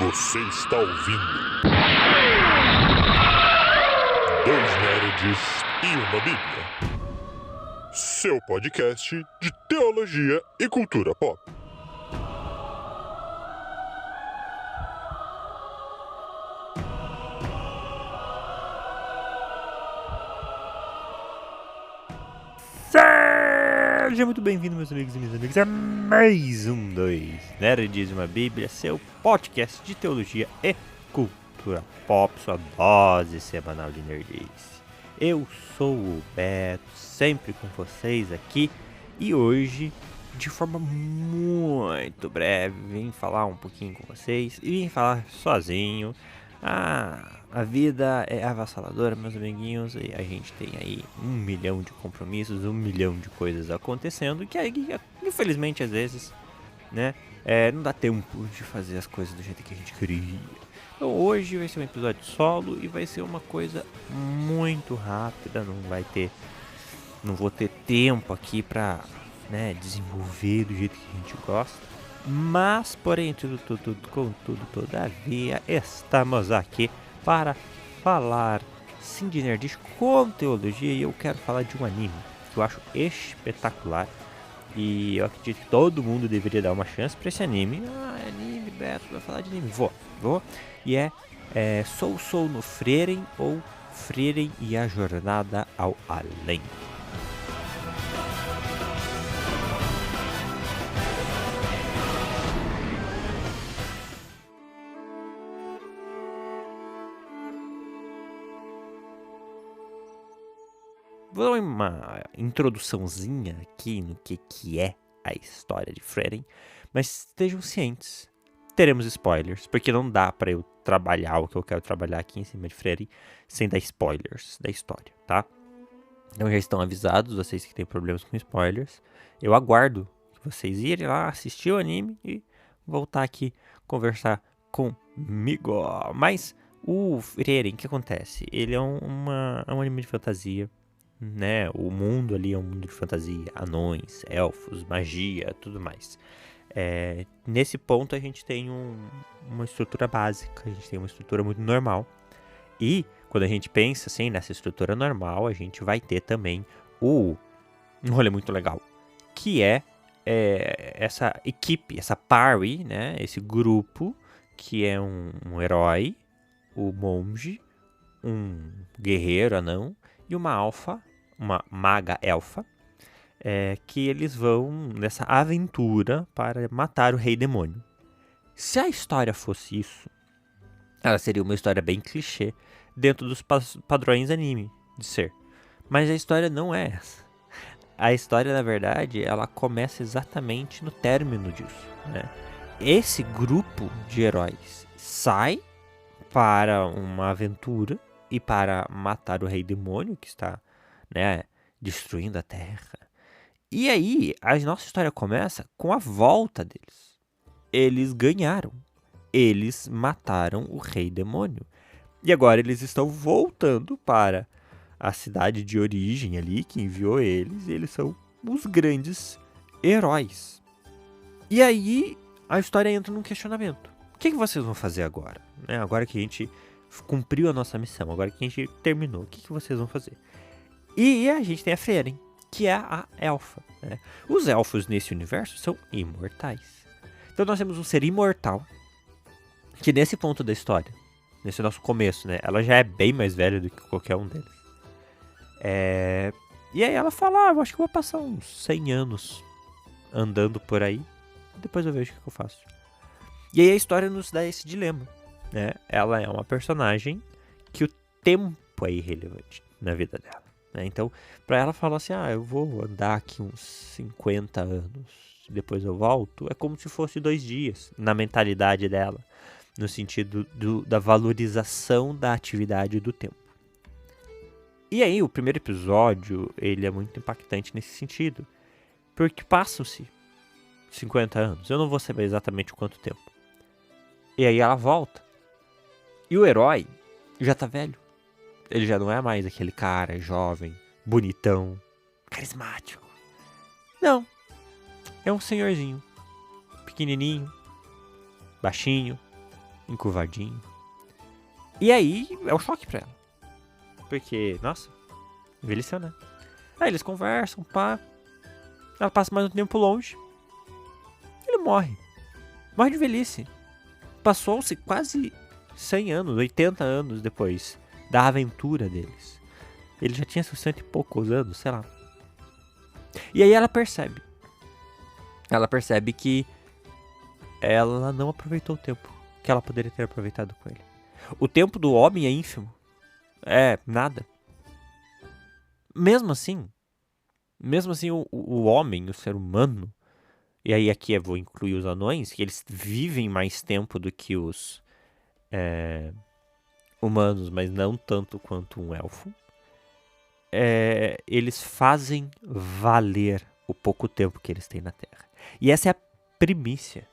Você está ouvindo Dois Nerds e uma Bíblia, seu podcast de teologia e cultura pop. Seja muito bem-vindo, meus amigos e minhas amigas, a mais um Dois Nerds e uma Bíblia, seu podcast de teologia e cultura pop, sua dose semanal de nerdice. Eu sou o Beto, sempre com vocês aqui, e hoje, de forma muito breve, vim falar um pouquinho com vocês e vim falar sozinho. A vida é avassaladora, meus amiguinhos, e a gente tem aí 1 milhão de compromissos, 1 milhão de coisas acontecendo, que aí, infelizmente, às vezes, né, não dá tempo de fazer as coisas do jeito que a gente queria. Então hoje vai ser um episódio solo e vai ser uma coisa muito rápida, não vou ter tempo aqui pra, né, desenvolver do jeito que a gente gosta. Mas, porém, todavia, estamos aqui para falar, sim, de nerdice com teologia, e eu quero falar de um anime que eu acho espetacular e eu acredito que todo mundo deveria dar uma chance para esse anime. Anime, Beto, vai falar de anime? Vou. E Sou no Frieren, ou Frieren e a Jornada ao Além. Vou dar uma introduçãozinha aqui no que é a história de Frieren, mas estejam cientes, teremos spoilers, porque não dá pra eu trabalhar o que eu quero trabalhar aqui em cima de Frieren sem dar spoilers da história, tá? Então já estão avisados, vocês que têm problemas com spoilers. Eu aguardo que vocês irem lá assistir o anime e voltar aqui conversar comigo. Mas o Frieren, o que acontece? Ele é um anime de fantasia, né? O mundo ali é um mundo de fantasia, anões, elfos, magia, tudo mais. Nesse ponto a gente tem uma estrutura básica, a gente tem uma estrutura muito normal. E quando a gente pensa assim nessa estrutura normal, a gente vai ter também um rolê muito legal, que é essa equipe, essa party, né? Esse grupo que é um herói, o monge, um guerreiro anão e uma maga elfa, que eles vão nessa aventura para matar o rei demônio. Se a história fosse isso, ela seria uma história bem clichê dentro dos padrões anime de ser. Mas a história não é essa. A história, na verdade, ela começa exatamente no término disso, né? Esse grupo de heróis sai para uma aventura e para matar o rei demônio que está, né, destruindo a terra. E aí, a nossa história começa com a volta deles. Eles ganharam. Eles mataram o rei demônio. E agora eles estão voltando para a cidade de origem ali, que enviou eles. E eles são os grandes heróis. E aí, a história entra num questionamento. O que vocês vão fazer agora? Agora que a gente cumpriu a nossa missão, agora que a gente terminou, o que vocês vão fazer? E a gente tem a Frieren, que é a elfa, né? Os elfos nesse universo são imortais. Então nós temos um ser imortal, que nesse ponto da história, nesse nosso começo, né? Ela já é bem mais velha do que qualquer um deles. E aí ela fala, eu acho que eu vou passar uns 100 anos andando por aí, depois eu vejo o que eu faço. E aí a história nos dá esse dilema, né? Ela é uma personagem que o tempo é irrelevante na vida dela, né? Então, pra ela falar assim, eu vou andar aqui uns 50 anos, depois eu volto, é como se fosse 2 dias na mentalidade dela, no sentido da valorização da atividade do tempo. E aí, o primeiro episódio, ele é muito impactante nesse sentido, porque passam-se 50 anos, eu não vou saber exatamente quanto tempo. E aí ela volta. E o herói já tá velho. Ele já não é mais aquele cara jovem, bonitão, carismático. Não. É um senhorzinho. Pequenininho. Baixinho. encurvadinho. E aí é um choque pra ela. Porque, nossa, envelheceu, né? Aí eles conversam, pá. Ela passa mais um tempo longe. Ele morre. Morre de velhice. Passou-se quase 100 anos, 80 anos depois da aventura deles. Ele já tinha 60 e poucos anos, sei lá. E aí ela percebe. Ela percebe que ela não aproveitou o tempo que ela poderia ter aproveitado com ele. O tempo do homem é ínfimo. É nada. Mesmo assim, o homem, o ser humano, e aí aqui eu vou incluir os anões, que eles vivem mais tempo do que os humanos, mas não tanto quanto um elfo. Eles fazem valer o pouco tempo que eles têm na Terra. E essa é a primícia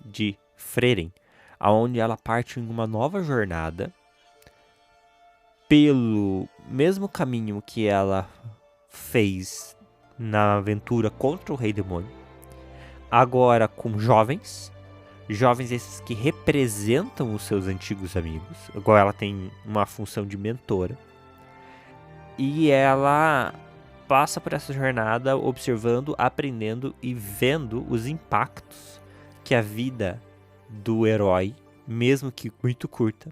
de Frieren, aonde ela parte em uma nova jornada pelo mesmo caminho que ela fez na aventura contra o Rei Demônio, agora com jovens esses que representam os seus antigos amigos. Agora ela tem uma função de mentora. E ela passa por essa jornada observando, aprendendo e vendo os impactos que a vida do herói, mesmo que muito curta,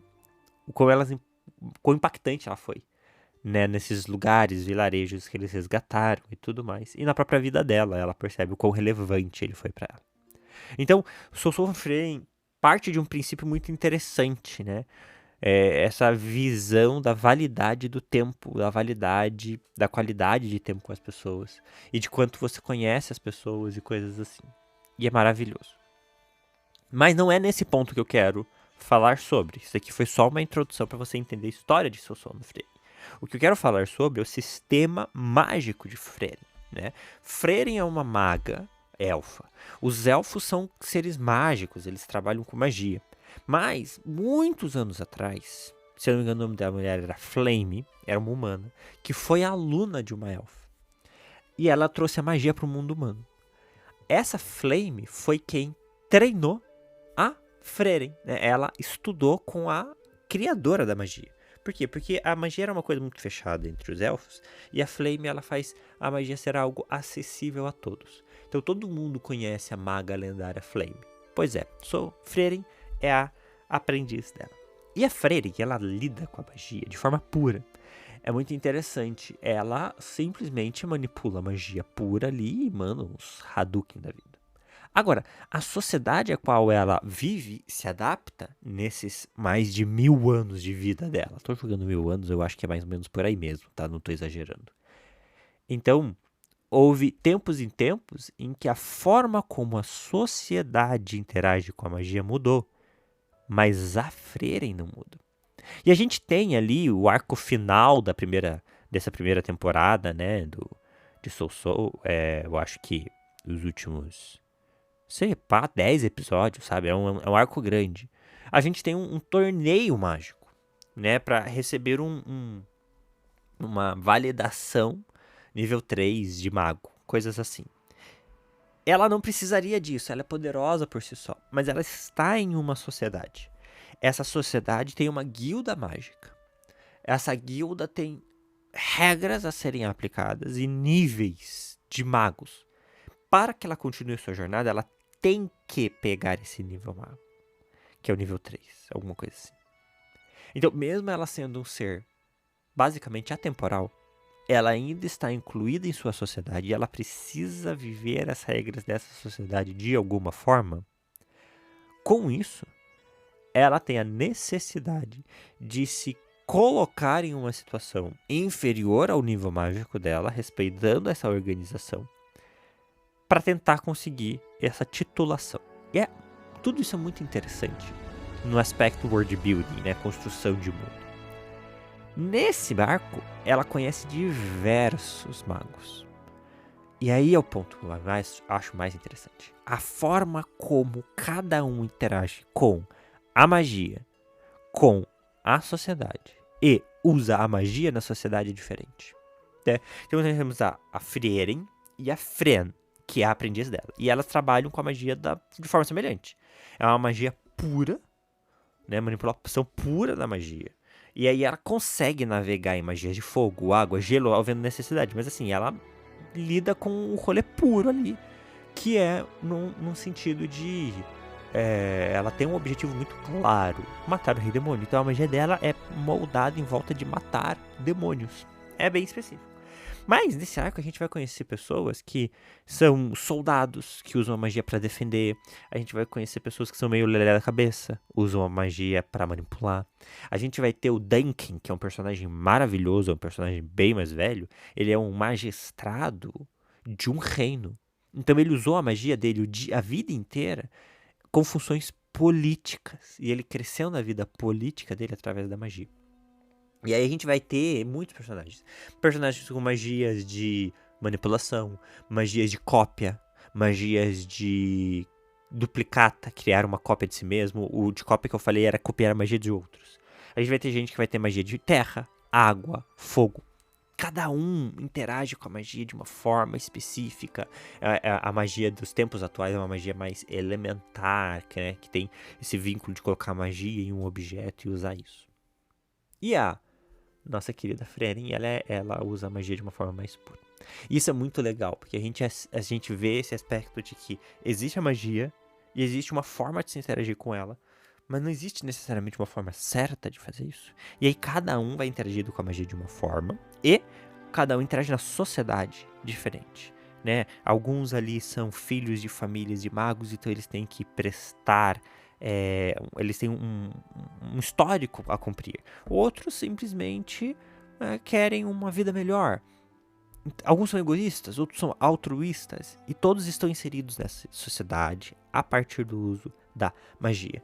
quão impactante ela foi, né, nesses lugares, vilarejos que eles resgataram e tudo mais. E na própria vida dela, ela percebe o quão relevante ele foi para ela. Então, Soul Frieren parte de um princípio muito interessante, né? Essa visão da validade do tempo, da validade, da qualidade de tempo com as pessoas e de quanto você conhece as pessoas e coisas assim. E é maravilhoso. Mas não é nesse ponto que eu quero falar sobre. Isso aqui foi só uma introdução para você entender a história de Soul Frieren. O que eu quero falar sobre é o sistema mágico de Frieren, né? Frieren é uma maga elfa. Os elfos são seres mágicos, eles trabalham com magia. Mas, muitos anos atrás, se eu não me engano o nome da mulher era Flame, era uma humana, que foi aluna de uma elfa. E ela trouxe a magia para o mundo humano. Essa Flame foi quem treinou a Frieren, né? Ela estudou com a criadora da magia. Por quê? Porque a magia era uma coisa muito fechada entre os elfos, e a Flame ela faz a magia ser algo acessível a todos. Então todo mundo conhece a maga lendária Flame. Pois é, Frieren é a aprendiz dela. E a Frieren, ela lida com a magia de forma pura. É muito interessante. Ela simplesmente manipula a magia pura ali e manda uns Hadouken da vida. Agora, a sociedade a qual ela vive se adapta nesses mais de 1000 anos de vida dela. Tô jogando 1000 anos, eu acho que é mais ou menos por aí mesmo, tá? Não tô exagerando. Então, houve tempos em tempos em que a forma como a sociedade interage com a magia mudou. Mas a Frieren não muda. E a gente tem ali o arco final dessa primeira temporada, né, de Soul. Eu acho que os últimos, sei pá, 10 episódios, sabe? É um arco grande. A gente tem um torneio mágico, né, para receber uma validação nível 3 de mago, coisas assim. Ela não precisaria disso, ela é poderosa por si só, mas ela está em uma sociedade. Essa sociedade tem uma guilda mágica. Essa guilda tem regras a serem aplicadas e níveis de magos. Para que ela continue sua jornada, ela tem que pegar esse nível mago, que é o nível 3, alguma coisa assim. Então, mesmo ela sendo um ser basicamente atemporal, ela ainda está incluída em sua sociedade e ela precisa viver as regras dessa sociedade de alguma forma. Com isso, ela tem a necessidade de se colocar em uma situação inferior ao nível mágico dela, respeitando essa organização, para tentar conseguir essa titulação. E tudo isso é muito interessante no aspecto world building, né, construção de mundo. Nesse barco, ela conhece diversos magos. E aí é o ponto que eu acho mais interessante. A forma como cada um interage com a magia, com a sociedade e usa a magia na sociedade é diferente. Né? Então nós temos a Frieren e a Fren, que é a aprendiz dela. E elas trabalham com a magia de forma semelhante. É uma magia pura, né? Manipulação pura da magia. E aí ela consegue navegar em magias de fogo, água, gelo, havendo necessidade. Mas assim, ela lida com o rolê puro ali, que é num sentido de... ela tem um objetivo muito claro, matar o rei demônio. Então a magia dela é moldada em volta de matar demônios. É bem específico. Mas nesse arco a gente vai conhecer pessoas que são soldados, que usam a magia pra defender. A gente vai conhecer pessoas que são meio lelé da cabeça, usam a magia pra manipular. A gente vai ter o Duncan, que é um personagem maravilhoso, é um personagem bem mais velho. Ele é um magistrado de um reino. Então ele usou a magia dele a vida inteira com funções políticas. E ele cresceu na vida política dele através da magia. E aí a gente vai ter muitos personagens. Personagens com magias de manipulação, magias de cópia, magias de duplicata, criar uma cópia de si mesmo. O de cópia que eu falei era copiar a magia de outros. A gente vai ter gente que vai ter magia de terra, água, fogo. Cada um interage com a magia de uma forma específica. A magia dos tempos atuais é uma magia mais elementar, né? Que tem esse vínculo de colocar magia em um objeto e usar isso. E a nossa querida Freren, ela usa a magia de uma forma mais pura. Isso é muito legal, porque a gente vê esse aspecto de que existe a magia e existe uma forma de se interagir com ela, mas não existe necessariamente uma forma certa de fazer isso. E aí cada um vai interagindo com a magia de uma forma e cada um interage na sociedade diferente, né? Alguns ali são filhos de famílias de magos, então eles têm que prestar... eles têm um histórico a cumprir. Outros simplesmente querem uma vida melhor. Alguns são egoístas, outros são altruístas. E todos estão inseridos nessa sociedade a partir do uso da magia.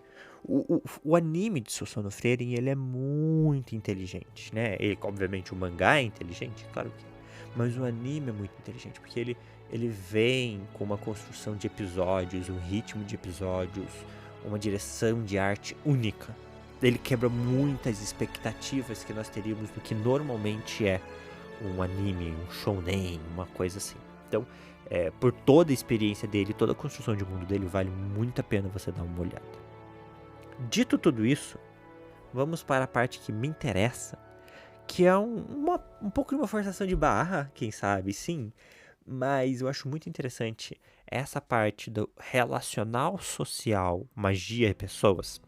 O anime de Susanoo Frieren, ele é muito inteligente, né? Obviamente o mangá é inteligente, claro que é. Mas o anime é muito inteligente, porque ele vem com uma construção de episódios, um ritmo de episódios, uma direção de arte única. Ele quebra muitas expectativas que nós teríamos do que normalmente é um anime, um shounen, uma coisa assim. Então, por toda a experiência dele, toda a construção de mundo dele, vale muito a pena você dar uma olhada. Dito tudo isso, vamos para a parte que me interessa, que é um pouco de uma forçação de barra, quem sabe, sim, mas eu acho muito interessante essa parte do relacional social, magia e pessoas,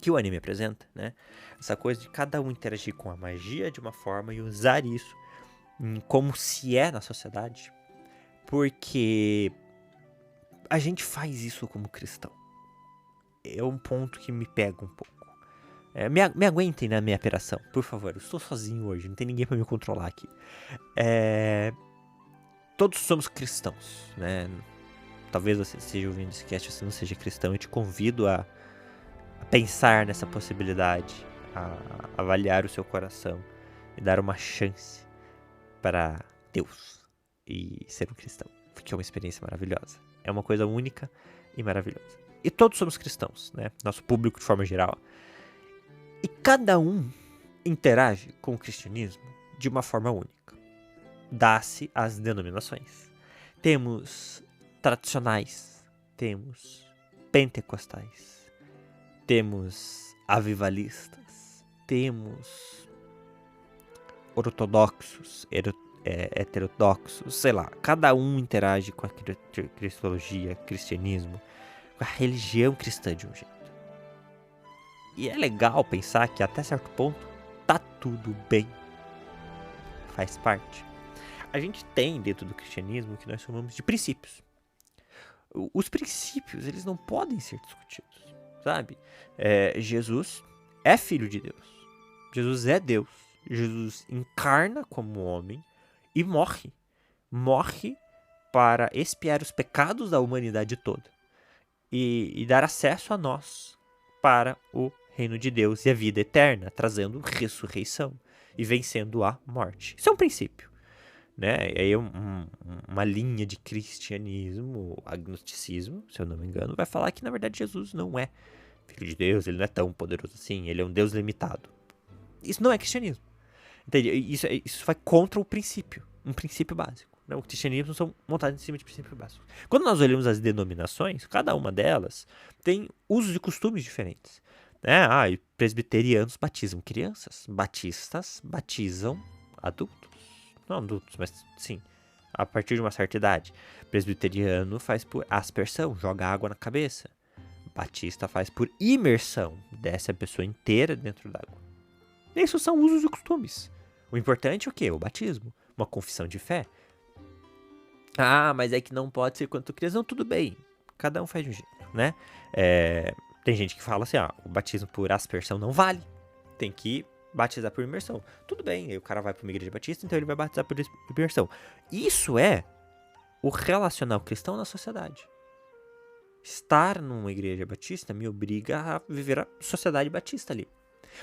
que o anime apresenta, né? Essa coisa de cada um interagir com a magia de uma forma e usar isso como se é na sociedade, porque a gente faz isso como cristão. É um ponto que me pega um pouco. Me aguentem na minha operação, por favor. Eu estou sozinho hoje, não tem ninguém para me controlar aqui. Todos somos cristãos, né? Talvez você esteja ouvindo esse cast, você não seja cristão. Eu te convido a pensar nessa possibilidade, a avaliar o seu coração e dar uma chance para Deus e ser um cristão, porque é uma experiência maravilhosa. É uma coisa única e maravilhosa. E todos somos cristãos, né? Nosso público de forma geral. E cada um interage com o cristianismo de uma forma única. Dá-se as denominações. Temos tradicionais, temos pentecostais, temos avivalistas, temos ortodoxos, heterodoxos, sei lá. Cada um interage com a cristologia, cristianismo, com a religião cristã de um jeito. E é legal pensar que até certo ponto tá tudo bem. Faz parte. A gente tem dentro do cristianismo o que nós chamamos de princípios. Os princípios, eles não podem ser discutidos, sabe? Jesus é filho de Deus. Jesus é Deus. Jesus encarna como homem e morre. Morre para expiar os pecados da humanidade toda. E dar acesso a nós para o reino de Deus e a vida eterna, trazendo ressurreição e vencendo a morte. Isso é um princípio, né? E aí uma linha de cristianismo, agnosticismo, se eu não me engano, vai falar que na verdade Jesus não é filho de Deus, ele não é tão poderoso assim, ele é um Deus limitado. Isso não é cristianismo. Entende? Isso vai contra o princípio, um princípio básico. Né? O cristianismo são montados em cima de princípios básicos. Quando nós olhamos as denominações, cada uma delas tem usos e costumes diferentes. E presbiterianos batizam crianças. Batistas batizam adultos. Não adultos, mas sim, a partir de uma certa idade. Presbiteriano faz por aspersão, joga água na cabeça. Batista faz por imersão, desce a pessoa inteira dentro d'água. Isso são usos e costumes. O importante é o quê? O batismo, uma confissão de fé. Mas é que não pode ser quando tu criança. Não, tudo bem. Cada um faz de um jeito, né? Tem gente que fala assim, o batismo por aspersão não vale. Tem que batizar por imersão. Tudo bem, aí o cara vai para uma igreja batista, então ele vai batizar por imersão. Isso é o relacional cristão na sociedade. Estar numa igreja batista me obriga a viver a sociedade batista ali.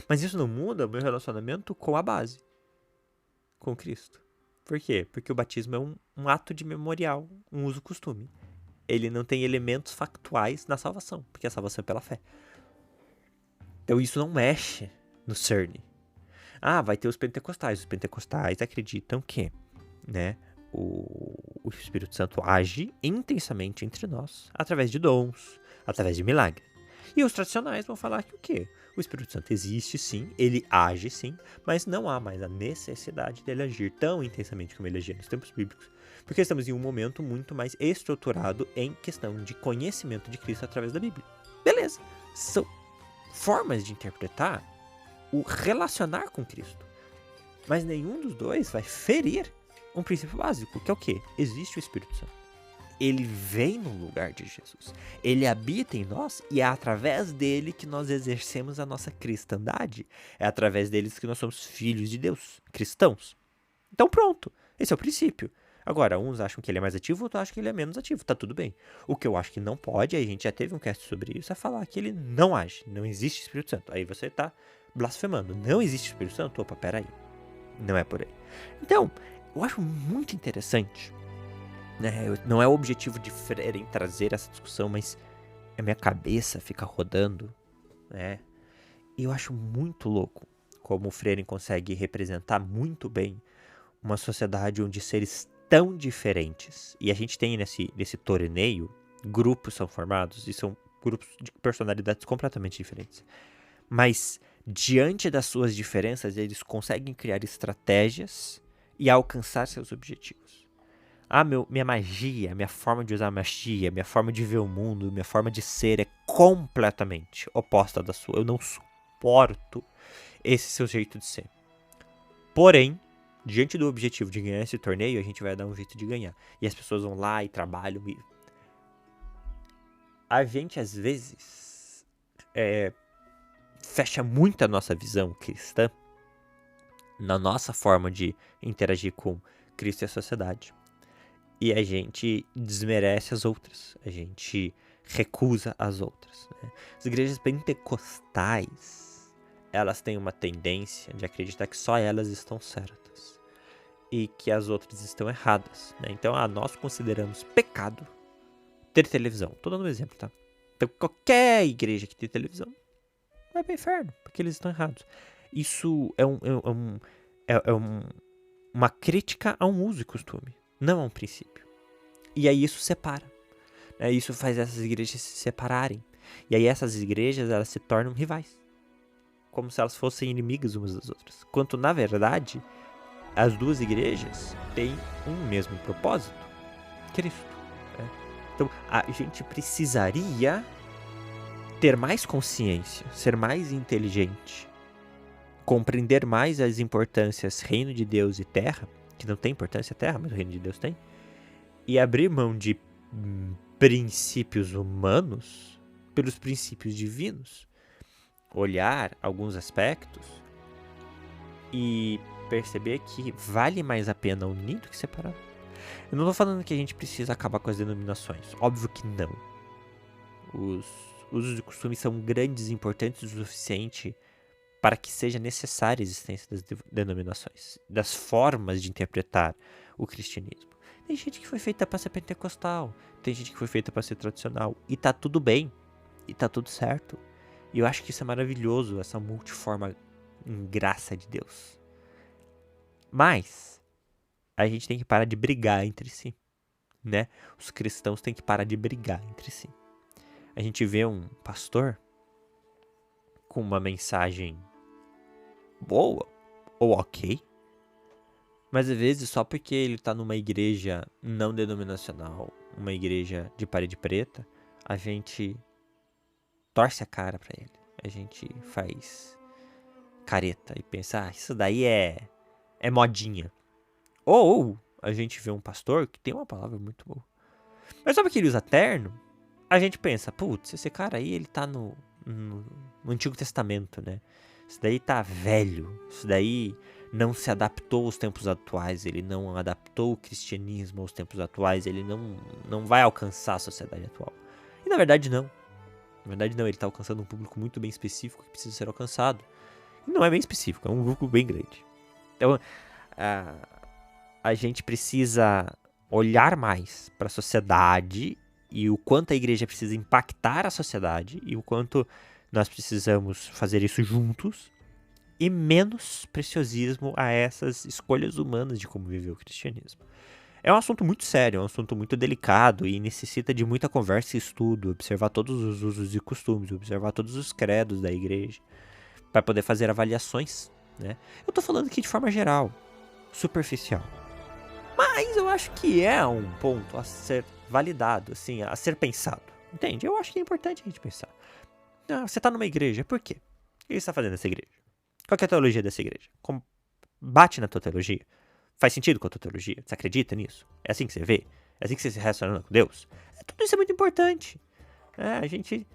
Mas isso não muda o meu relacionamento com a base, com Cristo. Por quê? Porque o batismo é um ato de memorial, um uso-costume. Ele não tem elementos factuais na salvação, porque a salvação é pela fé. Então isso não mexe no cerne. Vai ter os pentecostais. Os pentecostais acreditam que, né, o Espírito Santo age intensamente entre nós, através de dons, através de milagres. E os tradicionais vão falar que o quê? O Espírito Santo existe sim, ele age sim, mas não há mais a necessidade dele agir tão intensamente como ele agia nos tempos bíblicos, porque estamos em um momento muito mais estruturado em questão de conhecimento de Cristo através da Bíblia. Beleza, são formas de interpretar o relacionar com Cristo, mas nenhum dos dois vai ferir um princípio básico, que é o quê? Existe o Espírito Santo. Ele vem no lugar de Jesus. Ele habita em nós e é através dele que nós exercemos a nossa cristandade. É através deles que nós somos filhos de Deus, cristãos. Então pronto, esse é o princípio. Agora, uns acham que ele é mais ativo, outros acham que ele é menos ativo. Tá tudo bem. O que eu acho que não pode, a gente já teve um cast sobre isso, é falar que ele não age. Não existe Espírito Santo. Aí você tá blasfemando. Não existe Espírito Santo? Opa, peraí. Não é por aí. Então, eu acho muito interessante, né? Não é o objetivo de Freren trazer essa discussão, mas a minha cabeça fica rodando, né? E eu acho muito louco como o Freren consegue representar muito bem uma sociedade onde seres tão diferentes, e a gente tem nesse torneio, grupos são formados, e são grupos de personalidades completamente diferentes. Mas, diante das suas diferenças, eles conseguem criar estratégias e alcançar seus objetivos. Minha magia, minha forma de usar magia, minha forma de ver o mundo, minha forma de ser é completamente oposta da sua. Eu não suporto esse seu jeito de ser. Porém, diante do objetivo de ganhar esse torneio, a gente vai dar um jeito de ganhar. E as pessoas vão lá e trabalham. A gente, às vezes, fecha muito a nossa visão cristã na nossa forma de interagir com Cristo e a sociedade. E a gente desmerece as outras. A gente recusa as outras, né? As igrejas pentecostais, elas têm uma tendência de acreditar que só elas estão certas e que as outras estão erradas, né? Então, nós consideramos pecado ter televisão. Tô dando um exemplo, tá? Então, qualquer igreja que tem televisão vai pro inferno, porque eles estão errados. Isso é uma crítica a um uso e costume, não a um princípio. E aí isso separa, né? Isso faz essas igrejas se separarem. E aí essas igrejas, elas se tornam rivais, como se elas fossem inimigas umas das outras. Quanto, na verdade, as duas igrejas têm um mesmo propósito, Cristo, né? Então, a gente precisaria ter mais consciência, ser mais inteligente, compreender mais as importâncias reino de Deus e terra, que não tem importância terra, mas o reino de Deus tem, e abrir mão de princípios humanos pelos princípios divinos. Olhar alguns aspectos e perceber que vale mais a pena unir do que separar. Eu não estou falando que a gente precisa acabar com as denominações. Óbvio que não. Os usos e costumes são grandes e importantes o suficiente para que seja necessária a existência das denominações, das formas de interpretar o cristianismo. Tem gente que foi feita para ser pentecostal, tem gente que foi feita para ser tradicional, e tá tudo bem, e tá tudo certo. E eu acho que isso é maravilhoso, essa multiforma em graça de Deus. Mas a gente tem que parar de brigar entre si, né? Os cristãos têm que parar de brigar entre si. A gente vê um pastor com uma mensagem boa ou ok, mas às vezes só porque ele tá numa igreja não denominacional, uma igreja de parede preta, a gente torce a cara pra ele. A gente faz careta e pensa, isso daí é modinha. Ou a gente vê um pastor que tem uma palavra muito boa, mas só porque ele usa terno, a gente pensa, putz, esse cara aí, ele tá no Antigo Testamento, né? Isso daí tá velho, isso daí não se adaptou aos tempos atuais, ele não adaptou o cristianismo aos tempos atuais, ele não vai alcançar a sociedade atual. E na verdade não. Na verdade não, ele tá alcançando um público muito bem específico que precisa ser alcançado. E não é bem específico, é um grupo bem grande. Então, a gente precisa olhar mais para a sociedade e o quanto a igreja precisa impactar a sociedade e o quanto nós precisamos fazer isso juntos, e menos preciosismo a essas escolhas humanas de como viver o cristianismo. É um assunto muito sério, é um assunto muito delicado e necessita de muita conversa e estudo, observar todos os usos e costumes, observar todos os credos da igreja, para poder fazer avaliações, né? Eu tô falando aqui de forma geral, superficial. Mas eu acho que é um ponto a ser validado, assim, a ser pensado. Entende? Eu acho que é importante a gente pensar. Você tá numa igreja, por quê? O que você está fazendo nessa igreja? Qual que é a teologia dessa igreja? Bate na tua teologia? Faz sentido com a tua teologia? Você acredita nisso? É assim que você vê? É assim que você se relaciona com Deus? Tudo isso é muito importante. A gente,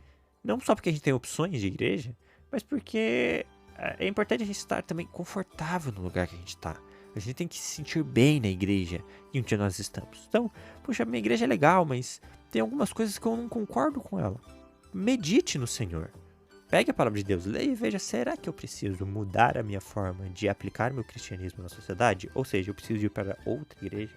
não só porque a gente tem opções de igreja, mas porque é importante a gente estar também confortável no lugar que a gente está. A gente tem que se sentir bem na igreja em onde nós estamos. Então, puxa, minha igreja é legal, mas tem algumas coisas que eu não concordo com ela. Medite no Senhor. Pegue a palavra de Deus, leia e veja, será que eu preciso mudar a minha forma de aplicar meu cristianismo na sociedade? Ou seja, eu preciso ir para outra igreja?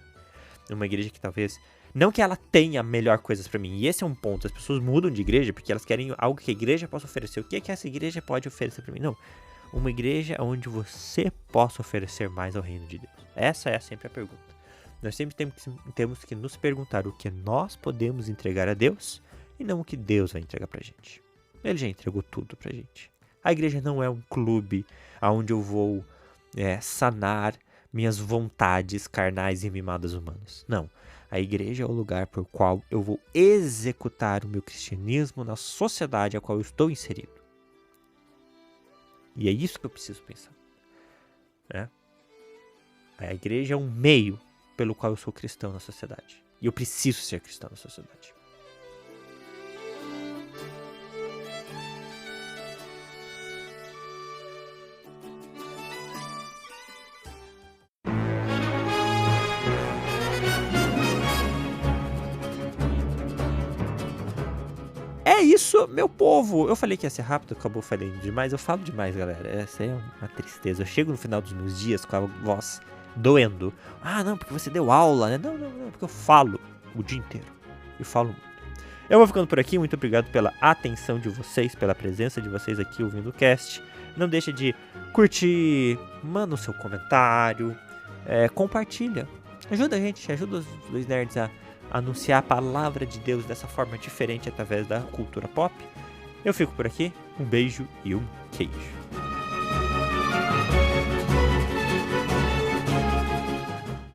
Uma igreja que talvez, não que ela tenha melhor coisas para mim, e esse é um ponto, as pessoas mudam de igreja porque elas querem algo que a igreja possa oferecer. O que é que essa igreja pode oferecer para mim? Não, uma igreja onde você possa oferecer mais ao reino de Deus. Essa é sempre a pergunta. Nós sempre temos que nos perguntar o que nós podemos entregar a Deus e não o que Deus vai entregar pra gente. Ele já entregou tudo pra gente. A igreja não é um clube onde eu vou sanar minhas vontades carnais e mimadas humanas. Não. A igreja é o lugar por qual eu vou executar o meu cristianismo na sociedade a qual eu estou inserido. E é isso que eu preciso pensar. A igreja é um meio pelo qual eu sou cristão na sociedade. E eu preciso ser cristão na sociedade. É isso, meu povo. Eu falei que ia ser rápido, acabou falando demais. Eu falo demais, galera. Essa é uma tristeza. Eu chego no final dos meus dias com a voz doendo. Não, porque você deu aula, né? Não, porque eu falo o dia inteiro. Eu falo muito. Eu vou ficando por aqui. Muito obrigado pela atenção de vocês, pela presença de vocês aqui ouvindo o cast. Não deixa de curtir, manda o seu comentário, compartilha. Ajuda a gente, ajuda os dois nerds a anunciar a palavra de Deus dessa forma diferente através da cultura pop. Eu fico por aqui, um beijo e um queijo.